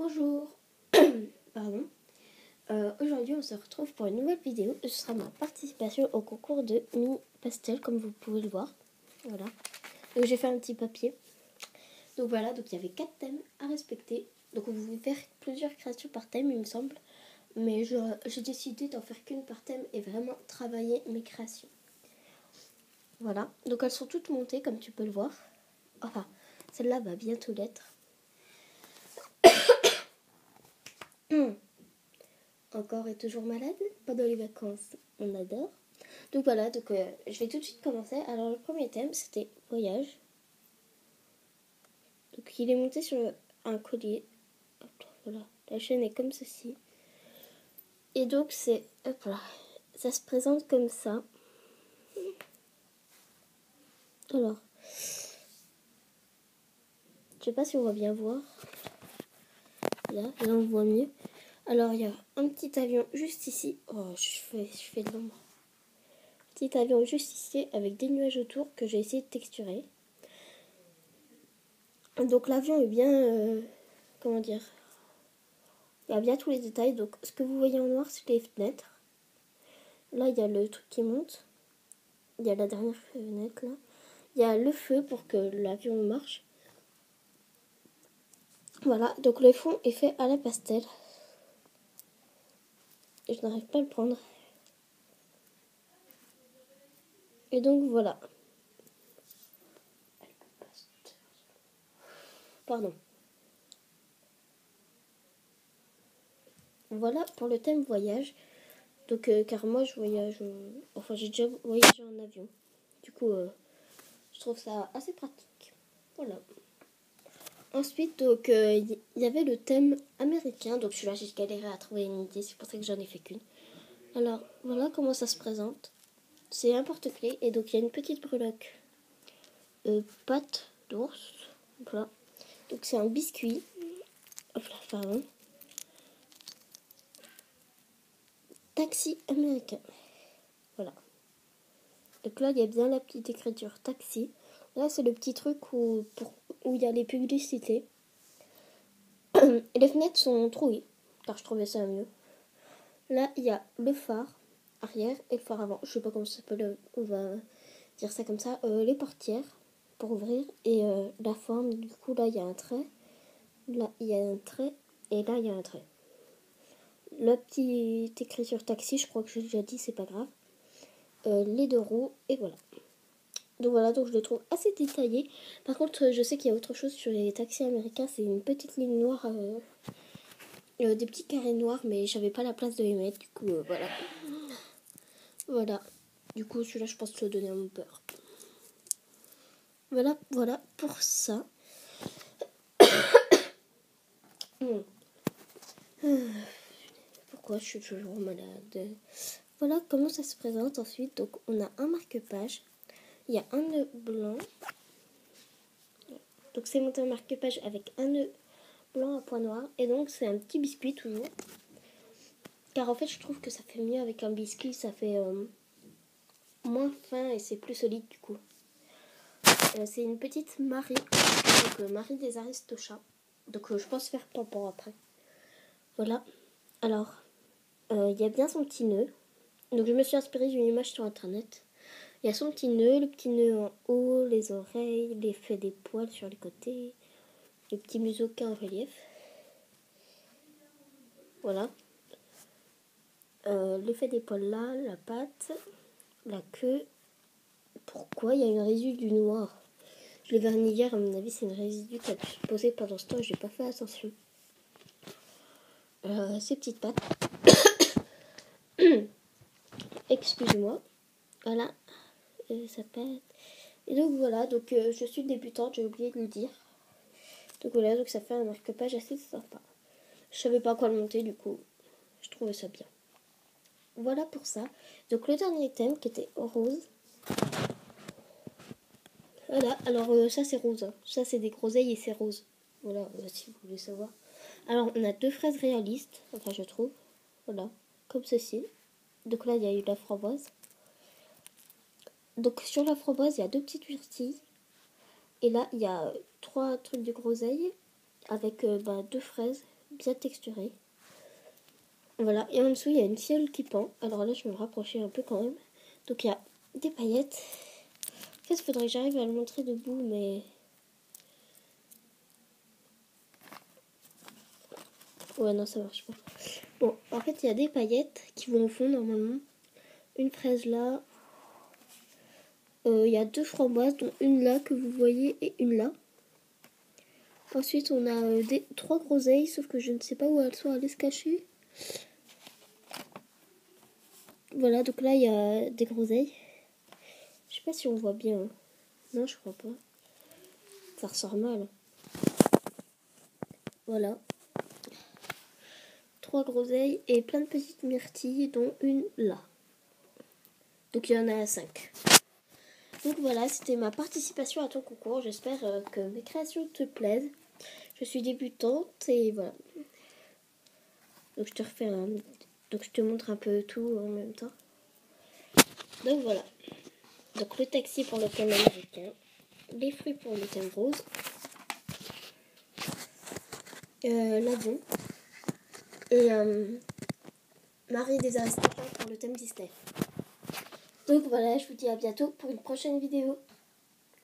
Bonjour, pardon. Aujourd'hui on se retrouve pour une nouvelle vidéo. Ce sera ma participation au concours de mini pastel comme vous pouvez le voir. Voilà. Donc j'ai fait un petit papier. Donc voilà, donc il y avait 4 thèmes à respecter. Donc on pouvait faire plusieurs créations par thème il me semble. Mais j'ai décidé d'en faire qu'une par thème et vraiment travailler mes créations. Voilà, donc elles sont toutes montées comme tu peux le voir. Enfin, celle-là va bientôt l'être. Encore et toujours malade pendant les vacances, on adore. Donc voilà, je vais tout de suite commencer. Alors le premier thème c'était voyage. Donc il est monté sur un collier. Hop là, voilà, la chaîne est comme ceci. Et donc c'est, hop là, ça se présente comme ça. Alors, je sais pas si on va bien voir. Là on voit mieux. Alors il y a un petit avion juste ici. Oh, je fais de l'ombre. Petit avion juste ici avec des nuages autour que j'ai essayé de texturer. Donc l'avion est bien, comment dire, il y a bien tous les détails. Donc ce que vous voyez en noir c'est les fenêtres. Là il y a le truc qui monte. Il y a la dernière fenêtre là. Il y a le feu pour que l'avion marche. Voilà, donc le fond est fait à la pastel. Et je n'arrive pas à le prendre. Et donc voilà. Pardon. Voilà pour le thème voyage. Donc car moi je voyage, enfin j'ai déjà voyagé en avion. Du coup je trouve ça assez pratique. Voilà. Ensuite, donc, il y avait le thème américain. Donc, celui-là, j'ai galéré à trouver une idée. C'est pour ça que j'en ai fait qu'une. Alors, voilà comment ça se présente. C'est un porte-clés. Et donc, il y a une petite breloque. Pâte d'ours. Voilà. Donc, c'est un biscuit. Hop là, pardon. Taxi américain. Voilà. Donc là, il y a bien la petite écriture taxi. Là, c'est le petit truc où il y a les publicités. Et les fenêtres sont trouées. Car je trouvais ça mieux. Là, il y a le phare arrière et le phare avant. Je sais pas comment ça s'appelle, on va dire ça comme ça. Les portières pour ouvrir et la forme. Du coup, là, il y a un trait. Là, il y a un trait. Et là, il y a un trait. La petite écriture taxi, je crois que j'ai déjà dit, c'est pas grave. Les deux roues et voilà. Donc voilà, donc je le trouve assez détaillé. Par contre, je sais qu'il y a autre chose sur les taxis américains. C'est une petite ligne noire. Des petits carrés noirs, mais j'avais pas la place de les mettre. Du coup, voilà. Voilà. Du coup, celui-là, je pense que je vais donner à mon père. Voilà pour ça. Pourquoi je suis toujours malade? Voilà comment ça se présente ensuite. Donc, on a un marque-page. Il y a un nœud blanc. Donc, c'est monté en marque-page avec un nœud blanc à point noir. Et donc, c'est un petit biscuit toujours. Car en fait, je trouve que ça fait mieux avec un biscuit. Ça fait moins fin et c'est plus solide du coup. C'est une petite Marie. Donc, Marie des Aristochats. Donc, je pense faire tampon après. Voilà. Alors, il y a bien son petit nœud. Donc, je me suis inspirée d'une image sur internet. Il y a son petit nœud, le petit nœud en haut, les oreilles, l'effet des poils sur les côtés, le petit museau qui est en relief. Voilà. L'effet des poils là, la patte, la queue. Pourquoi il y a une résidus noir? Je l'ai verni hier, à mon avis, c'est une résidus qui a pu se poser pendant ce temps et j'ai pas fait attention. Ces petites pattes. Excusez-moi. Voilà. Ça pète. Et donc voilà, donc je suis débutante, j'ai oublié de le dire. Donc voilà, donc ça fait un marque-page assez sympa. Je savais pas quoi le monter, du coup, je trouvais ça bien. Voilà pour ça. Donc le dernier thème qui était rose. Voilà, alors ça c'est rose. Hein. Ça c'est des groseilles et c'est rose. Voilà, si vous voulez savoir. Alors on a deux fraises réalistes, enfin je trouve. Voilà, comme ceci. Donc là il y a eu la framboise. Donc sur la framboise il y a deux petites myrtilles. Et là il y a trois trucs de groseilles avec deux fraises bien texturé. Voilà, et en dessous il y a une fiole qui pend. Alors là je vais me rapprocher un peu quand même. Donc il y a des paillettes. En fait il faudrait que j'arrive à le montrer debout, mais... Ouais non ça marche pas. Bon, en fait il y a des paillettes qui vont au fond normalement. Une fraise là. Il y a 2 framboises, dont une là que vous voyez et une là. Ensuite on a 3 groseilles, sauf que je ne sais pas où elles sont allées se cacher. Voilà, donc là il y a des groseilles. Je sais pas si on voit bien. Hein. Non, je crois pas. Ça ressort mal. Voilà. 3 groseilles et plein de petites myrtilles, dont une là. Donc il y en a 5. Donc voilà, c'était ma participation à ton concours. J'espère que mes créations te plaisent. Je suis débutante et voilà. Donc je te refais Donc je te montre un peu tout en même temps. Donc voilà. Donc le taxi pour le thème américain. Les fruits pour le thème rose. L'avion. Et Marie des Aristocrates pour le thème Disney. Donc voilà, je vous dis à bientôt pour une prochaine vidéo.